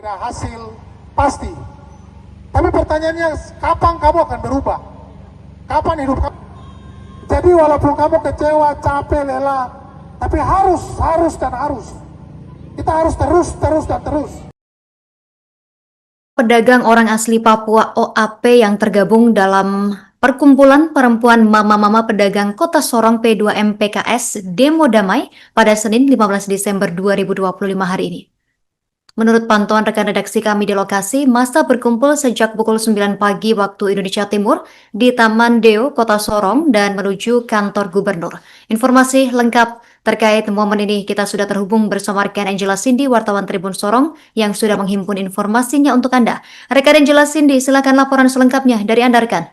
ada hasil pasti. Tapi pertanyaannya, kapan kamu akan berubah? Kapan hidup kamu? Jadi walaupun kamu kecewa, capek, lelah, tapi harus. Kita harus terus. Pedagang orang asli Papua OAP yang tergabung dalam Perkumpulan Perempuan Mama-Mama Pedagang Kota Sorong P2M-PKS demo damai pada Senin 15 Desember 2025 hari ini. Menurut pantauan rekan redaksi kami di lokasi, massa berkumpul sejak pukul 9 pagi waktu Indonesia Timur di Taman Deo, Kota Sorong dan menuju kantor gubernur. Informasi lengkap terkait momen ini kita sudah terhubung bersama rekan Angela Cindy, wartawan Tribun Sorong yang sudah menghimpun informasinya untuk Anda. Rekan Angela Cindy, silakan laporan selengkapnya dari Anda rekan.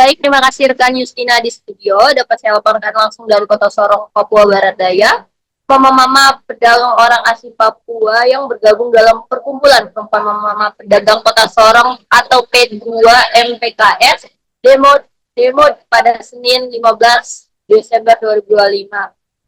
Baik, terima kasih rekan Justina di studio. Dapat saya laporkan langsung dari Kota Sorong, Papua Barat Daya. Mama-mama pedagang orang asli Papua yang bergabung dalam Perkumpulan Perempuan Mama-Mama Pedagang Kota Sorong atau P2M-PKS demo pada Senin 15 Desember 2025.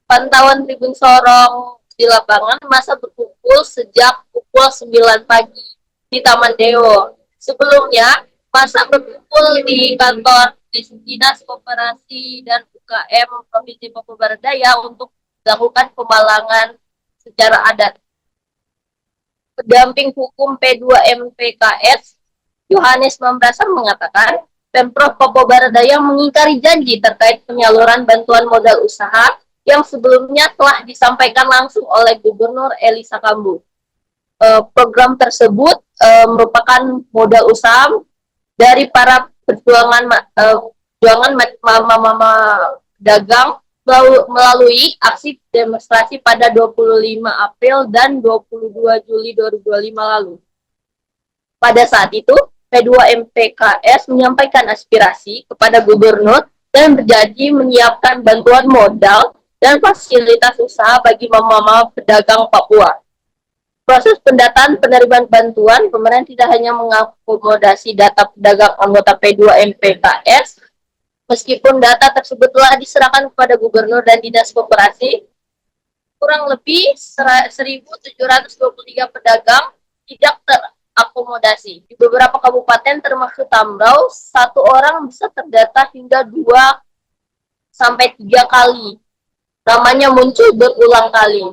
Pantauan Tribun Sorong di lapangan, massa berkumpul sejak pukul 9 pagi di Taman Deo. Sebelumnya, massa berkumpul di kantor Dinas Koperasi dan UKM Provinsi Papua Barat Daya untuk melakukan pemalangan secara adat. Pendamping hukum P2M-PKS Yohanes Mambrasar mengatakan, Pemprov Papua Barat Daya mengingkari janji terkait penyaluran bantuan modal usaha yang sebelumnya telah disampaikan langsung oleh Gubernur Elisa Kambu. Program tersebut merupakan modal usaha dari para perjuangan mama-mama pedagang melalui aksi demonstrasi pada 25 April dan 22 Juli 2025 lalu. Pada saat itu, P2M-PKS menyampaikan aspirasi kepada gubernur dan berjanji menyiapkan bantuan modal dan fasilitas usaha bagi mama-mama pedagang Papua. Proses pendataan penerimaan bantuan, pemerintah tidak hanya mengakomodasi data pedagang anggota P2M-PKS, meskipun data tersebut telah diserahkan kepada gubernur dan dinas koperasi, kurang lebih 1.723 pedagang tidak terakomodasi. Di beberapa kabupaten termasuk Tambrau, satu orang bisa terdata hingga 2-3 kali. Namanya muncul berulang kali.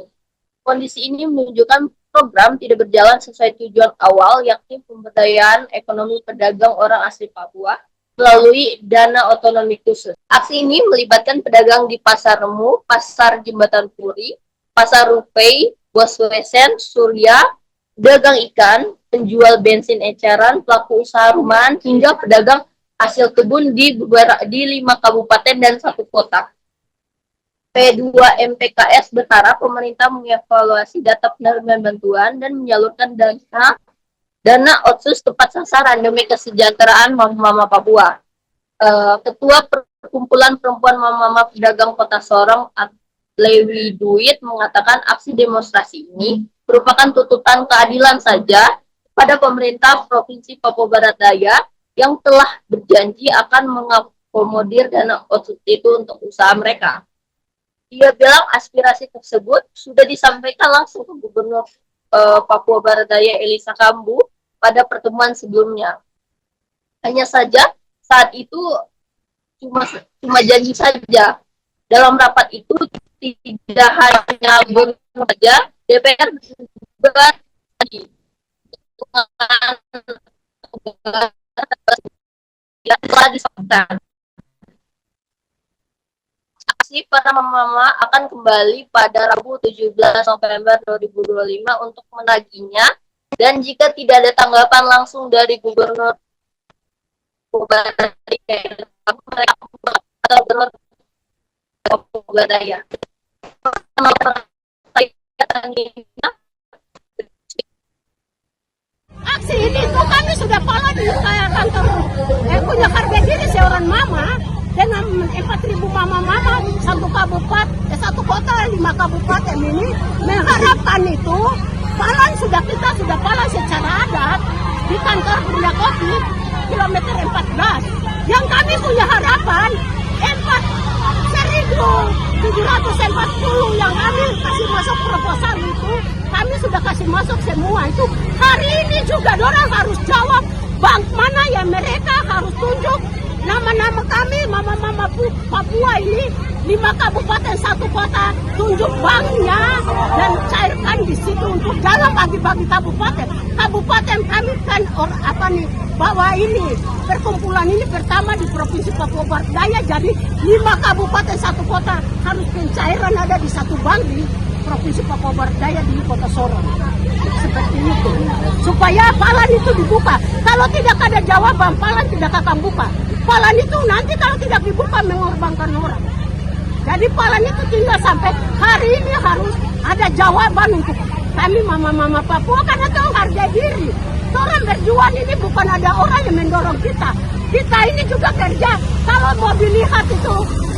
Kondisi ini menunjukkan program tidak berjalan sesuai tujuan awal, yakni pemberdayaan ekonomi pedagang orang asli Papua melalui dana otonomi khusus. Aksi ini melibatkan pedagang di Pasar Remu, Pasar Jembatan Puri, Pasar Rupei, Bos Wesen, Surya, pedagang ikan, penjual bensin eceran, pelaku usaha rumahan, hingga pedagang hasil kebun di 5 kabupaten dan 1 kota. P2M-PKS berharap pemerintah mengevaluasi data penerimaan bantuan dan menyalurkan dana otsus tepat sasaran demi kesejahteraan mama-mama Papua. Ketua Perkumpulan Perempuan Mama-Mama Pedagang Kota Sorong, Lewi Duit, mengatakan aksi demonstrasi ini merupakan tuntutan keadilan saja pada pemerintah Provinsi Papua Barat Daya yang telah berjanji akan mengakomodir dana otsus itu untuk usaha mereka. Dia bilang aspirasi tersebut sudah disampaikan langsung ke Gubernur Papua Barat Daya Elisa Kambu pada pertemuan sebelumnya. Hanya saja saat itu cuma janji saja. Dalam rapat itu tidak hanya Gubernur saja, DPR juga telah disampaikan. Aksi para mama akan kembali pada Rabu 17 November 2025 untuk menagihnya, dan jika tidak ada tanggapan langsung dari Gubernur mereka atau Gubernur Papua Daya. Aksi ini tuh kami sudah pala di kantor punya harga diri seorang mama dengan 4.000 mama-mama satu kota 5 kabupaten ini mengharapkan itu palang kita sudah palang secara adat di kantor Bunda Kopi kilometer 14. Yang kami punya harapan 1.740 yang kami kasih masuk proposal itu kami sudah kasih masuk semua itu. Hari ini juga orang harus jawab bank mana yang mereka harus tunjuk nama-nama kami, mama-mama Papua ini 5 kabupaten 1 kota, tunjuk banknya dan cairkan di situ untuk jangan bagi-bagi kabupaten. Kabupaten kami kan bawa ini perkumpulan ini pertama di Provinsi Papua Barat Daya, jadi 5 kabupaten 1 kota harus pencairan ada di satu bank di Provinsi Papua Barat Daya di Kota Sorong. Seperti itu. Supaya Palan itu dibuka. Kalau tidak ada jawaban, Palan tidak akan buka. Palan itu nanti kalau tidak dibuka mengorbankan orang. Jadi Palan itu tinggal sampai hari ini harus ada jawaban untuk kami mama-mama Papua karena itu harga diri. Orang berjuang ini bukan ada orang yang mendorong kita. Kita ini juga kerja. Kalau mau dilihat itu,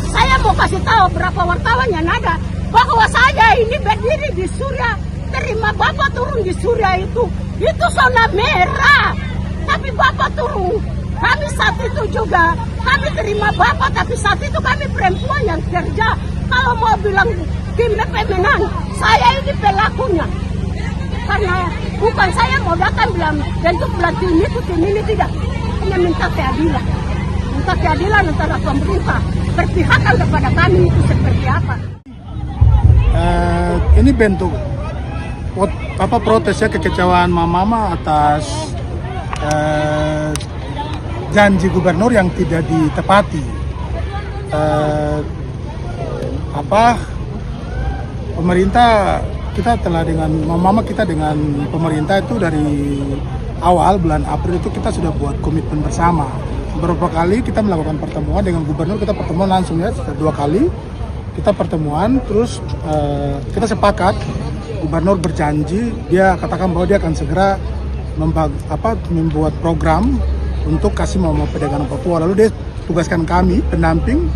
saya mau kasih tahu berapa wartawan yang ada bahwa saya ini berdiri di Surya, terima Bapak turun di Surya itu zona merah. Tapi Bapak turun, kami saat itu juga, kami terima Bapak, tapi saat itu kami perempuan yang kerja. Kalau mau bilang tim pemenang, saya ini pelakunya. Karena bukan saya mau datang bilang bentuk tim ini tidak. Hanya minta keadilan. Minta keadilan antara pemerintah, berpihakan kepada kami itu seperti apa. Ini bentuk protesnya kekecewaan mama atas janji gubernur yang tidak ditepati. Pemerintah kita telah dengan mama kita dengan pemerintah itu dari awal bulan April itu kita sudah buat komitmen bersama. Beberapa kali kita melakukan pertemuan dengan gubernur, kita pertemuan langsung ya 2 kali. Kita pertemuan, terus kita sepakat gubernur berjanji, dia katakan bahwa dia akan segera membuat program untuk kasih mama pedagang Papua. Lalu dia tugaskan kami pendamping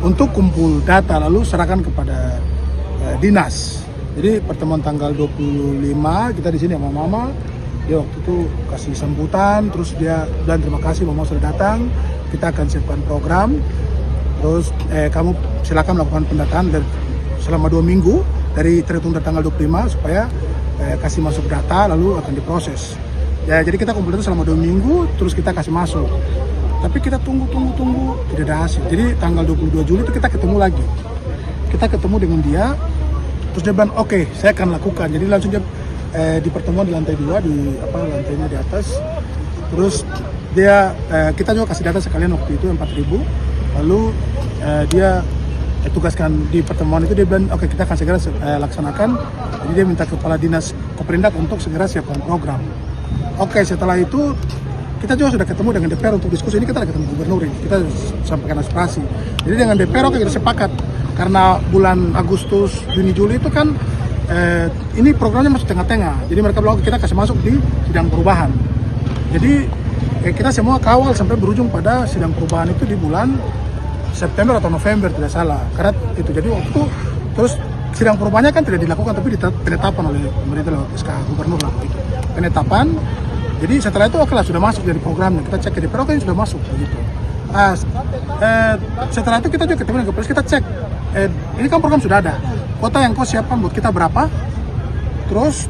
untuk kumpul data lalu serahkan kepada dinas. Jadi pertemuan tanggal 25 kita di sini sama mama, dia waktu itu kasih sambutan, terus dia bilang terima kasih mama sudah datang, kita akan siapkan program. Terus kamu silakan melakukan pendataan selama 2 minggu dari terhitung dari tanggal 25 supaya kasih masuk data lalu akan diproses. Ya, jadi kita kumpul itu selama 2 minggu terus kita kasih masuk. Tapi kita tunggu tidak ada hasil. Jadi tanggal 22 Juli itu kita ketemu lagi. Kita ketemu dengan dia, terus dia bilang oke, saya akan lakukan. Jadi langsung dia di pertemuan di lantai 2 di lantainya di atas. Terus dia kita juga kasih data sekalian waktu itu 4.000. Lalu dia tugaskan di pertemuan itu, dia bilang oke, kita akan segera laksanakan. Jadi dia minta kepala dinas Koperindak untuk segera siapkan program. Oke, setelah itu kita juga sudah ketemu dengan DPR untuk diskusi. Ini kita sudah ketemu gubernur ini, kita sampaikan aspirasi. Jadi dengan DPR oke, kita sepakat karena bulan Agustus, Juni, Juli itu kan ini programnya masuk tengah-tengah. Jadi mereka bilang kita kasih masuk di sidang perubahan. Jadi kita semua kawal sampai berujung pada sidang perubahan itu di bulan September atau November tidak salah. Karena itu jadi waktu terus sidang perubahannya kan tidak dilakukan tapi penetapan oleh pemerintah lewat SK gubernur lah itu. Penetapan. Jadi setelah itu oke lah sudah masuk dari programnya. Kita cek ke DPR oke sudah masuk begitu. Setelah itu kita juga ketemu dengan Kepres, kita cek ini kan program sudah ada. Kota yang kau siapkan buat kita berapa? Terus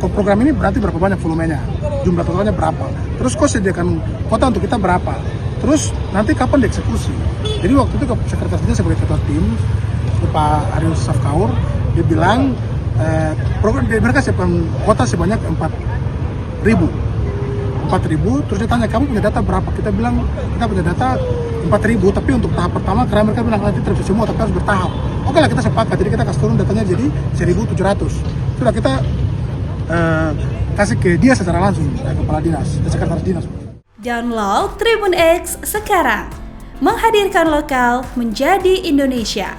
program ini berarti berapa banyak volumenya? Jumlah totalnya berapa? Terus kau sediakan kota untuk kita berapa? Terus nanti kapan dieksekusi? Jadi waktu itu sekretaris dinas sebagai ketua tim Pak Arius Safkaur, dia bilang program mereka siapkan kota sebanyak 4.000, terus dia tanya kamu punya data berapa? Kita bilang kita punya data 4.000, tapi untuk tahap pertama karena mereka bilang nanti terus semua tapi harus bertahap. Oke lah, kita sepakat, jadi kita kasih turun datanya jadi 1.700. Sudah kita kasih ke dia secara langsung, kepala dinas, sekretaris dinas. Download Tribun X sekarang, menghadirkan lokal menjadi Indonesia.